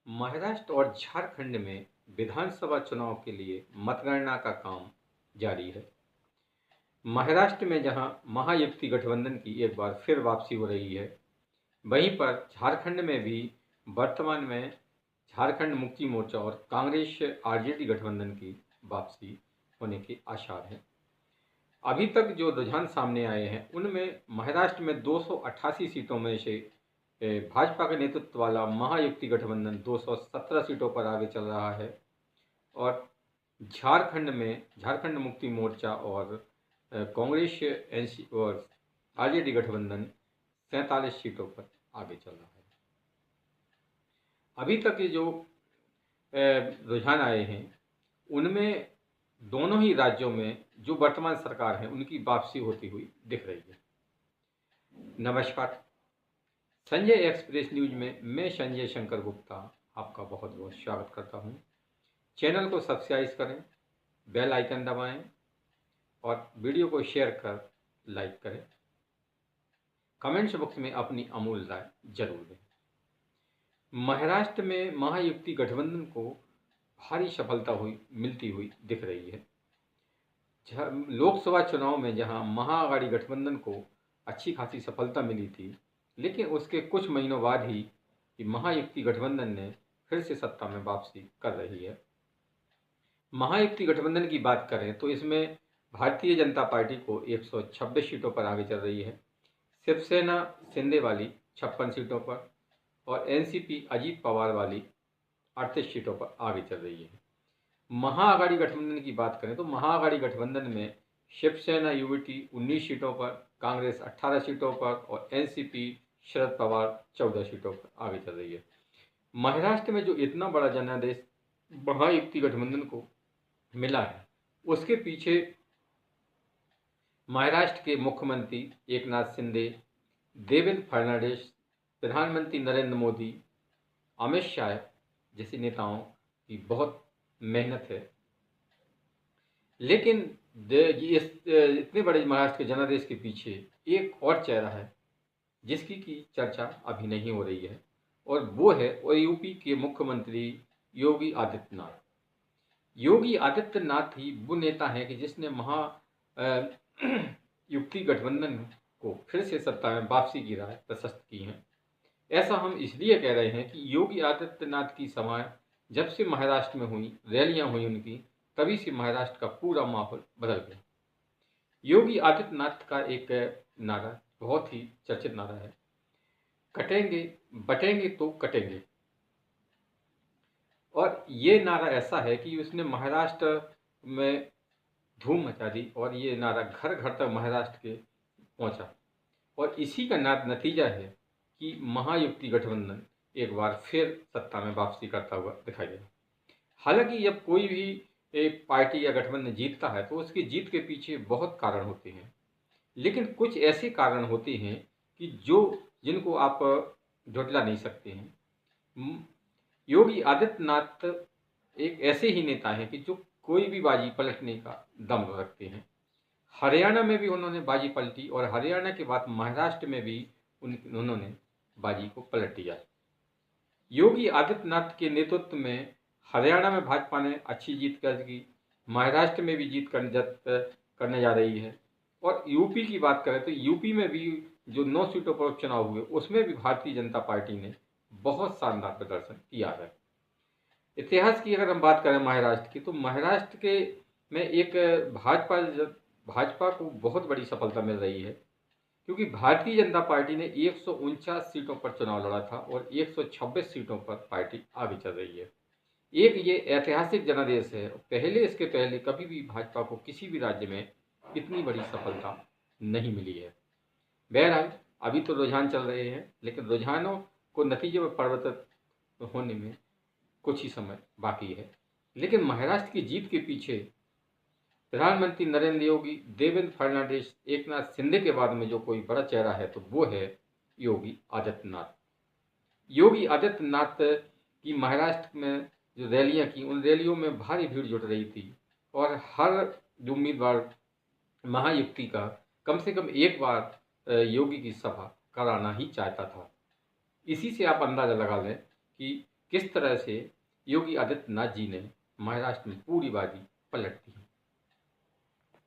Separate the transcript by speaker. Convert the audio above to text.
Speaker 1: महाराष्ट्र और झारखंड में विधानसभा चुनाव के लिए मतगणना का काम जारी है। महाराष्ट्र में जहां महायुति गठबंधन की एक बार फिर वापसी हो रही है, वहीं पर झारखंड में भी वर्तमान में झारखंड मुक्ति मोर्चा और कांग्रेस आरजेडी गठबंधन की वापसी होने के आसार हैं। अभी तक जो रुझान सामने आए हैं उनमें महाराष्ट्र में 288 सीटों में से भाजपा के नेतृत्व वाला महायुति गठबंधन 217 सीटों पर आगे चल रहा है और झारखंड में झारखंड मुक्ति मोर्चा और कांग्रेस एनसी और आरजेडी गठबंधन 47 सीटों पर आगे चल रहा है। अभी तक ये जो रुझान आए हैं उनमें दोनों ही राज्यों में जो वर्तमान सरकार है उनकी वापसी होती हुई दिख रही है। नमस्कार, संजय एक्सप्रेस न्यूज में मैं संजय शंकर गुप्ता आपका बहुत बहुत स्वागत करता हूं। चैनल को सब्सक्राइब करें, बेल आइकन दबाएं और वीडियो को शेयर कर लाइक करें। कमेंट्स बॉक्स में अपनी अमूल्य राय जरूर दें। महाराष्ट्र में महायुति गठबंधन को भारी सफलता मिलती हुई दिख रही है। लोकसभा चुनाव में जहां महाआघाड़ी गठबंधन को अच्छी खासी सफलता मिली थी, लेकिन उसके कुछ महीनों बाद ही महायुति गठबंधन ने फिर से सत्ता में वापसी कर रही है। महायुति गठबंधन की बात करें तो इसमें भारतीय जनता पार्टी को 126 सीटों पर आगे चल रही है, शिवसेना शिंदे वाली 56 सीटों पर और एनसीपी अजीत पवार वाली 38 सीटों पर आगे चल रही है। महाआघाड़ी गठबंधन की बात करें तो महाआघाड़ी गठबंधन में शिवसेना यूवीटी 19 सीटों पर, कांग्रेस 18 सीटों पर और एनसीपी शरद पवार 14 सीटों पर आगे चल रही है। महाराष्ट्र में जो इतना बड़ा जनादेश महायुति गठबंधन को मिला है उसके पीछे महाराष्ट्र के मुख्यमंत्री एकनाथ शिंदे, देवेंद्र फडणवीस, प्रधानमंत्री नरेंद्र मोदी, अमित शाह जैसे नेताओं की बहुत मेहनत है। लेकिन इस इतने बड़े महाराष्ट्र के जनादेश के पीछे एक और चेहरा है जिसकी की चर्चा अभी नहीं हो रही है और वो है यूपी के मुख्यमंत्री योगी आदित्यनाथ। योगी आदित्यनाथ ही वो नेता है कि जिसने युक्ति गठबंधन को फिर से सत्ता में वापसी की राह प्रशस्त की है। ऐसा हम इसलिए कह रहे हैं कि योगी आदित्यनाथ की सभाएं जब से महाराष्ट्र में हुई, रैलियां हुई उनकी, तभी से महाराष्ट्र का पूरा माहौल बदल गया। योगी आदित्यनाथ का एक नारा बहुत ही चर्चित नारा है, कटेंगे बटेंगे तो कटेंगे। और ये नारा ऐसा है कि उसने महाराष्ट्र में धूम मचा दी और ये नारा घर घर तक महाराष्ट्र के पहुंचा और इसी का नतीजा है कि महायुति गठबंधन एक बार फिर सत्ता में वापसी करता हुआ दिखाई दिया। हालांकि जब कोई भी एक पार्टी या गठबंधन जीतता है तो उसकी जीत के पीछे बहुत कारण होते हैं, लेकिन कुछ ऐसे कारण होते हैं कि जिनको आप झुठला नहीं सकते हैं। योगी आदित्यनाथ एक ऐसे ही नेता हैं कि जो कोई भी बाजी पलटने का दम रखते हैं। हरियाणा में भी उन्होंने बाजी पलटी और हरियाणा के बाद महाराष्ट्र में भी उन्होंने बाजी को पलट दिया। योगी आदित्यनाथ के नेतृत्व में हरियाणा में भाजपा ने अच्छी जीत दर्ज की, महाराष्ट्र में भी जीत करने जा रही है और यूपी की बात करें तो यूपी में भी जो 9 सीटों पर उपचुनाव हुए उसमें भी भारतीय जनता पार्टी ने बहुत शानदार प्रदर्शन किया है। इतिहास की अगर हम बात करें महाराष्ट्र की तो महाराष्ट्र के में एक भाजपा को बहुत बड़ी सफलता मिल रही है, क्योंकि भारतीय जनता पार्टी ने 149 सीटों पर चुनाव लड़ा था और 126 सीटों पर पार्टी आगे चल रही है। एक ये ऐतिहासिक जनादेश है। इसके पहले कभी भी भाजपा को किसी भी राज्य में इतनी बड़ी सफलता नहीं मिली है। बहरहाल अभी तो रुझान चल रहे हैं, लेकिन रुझानों को नतीजे में परिवर्तित होने में कुछ ही समय बाकी है। लेकिन महाराष्ट्र की जीत के पीछे प्रधानमंत्री नरेंद्र योगी, देवेंद्र फडणवीस, एकनाथ शिंदे के बाद में जो कोई बड़ा चेहरा है तो वो है योगी आदित्यनाथ। योगी आदित्यनाथ की महाराष्ट्र में जो रैलियां की उन रैलियों में भारी भीड़ जुट रही थी और हर उम्मीदवार महायुति का कम से कम एक बार योगी की सभा कराना ही चाहता था। इसी से आप अंदाजा लगा लें कि किस तरह से योगी आदित्यनाथ जी ने महाराष्ट्र में पूरी बाजी पलट दी।